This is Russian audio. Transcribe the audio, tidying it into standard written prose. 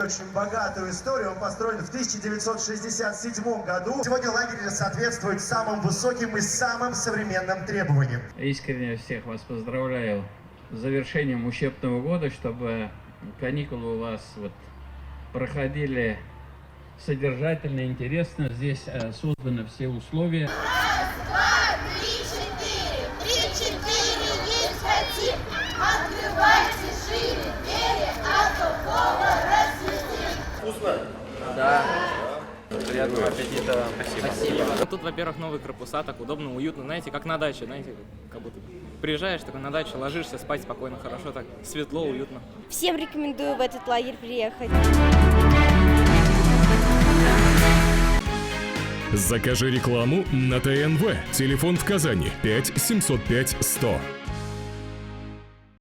очень богатую историю. Он построен в 1967 году. Сегодня лагерь соответствует самым высоким и самым современным требованиям. Искренне всех вас поздравляю с завершением учебного года, чтобы каникулы у вас проходили содержательно, интересно. Здесь созданы все условия. Раз, два, три, четыре. Три, четыре, есть хотим. Открывайте шире двери, а то повар расцветит. Вкусно? Да. Приятного аппетита. Спасибо. Тут, во-первых, новые корпуса, так удобно, уютно, знаете, как на даче, знаете, как будто приезжаешь такой на дачу, ложишься спать спокойно, хорошо, так светло, уютно. Всем рекомендую в этот лагерь приехать. Закажи рекламу на ТНВ. Телефон в Казани 5 705 100.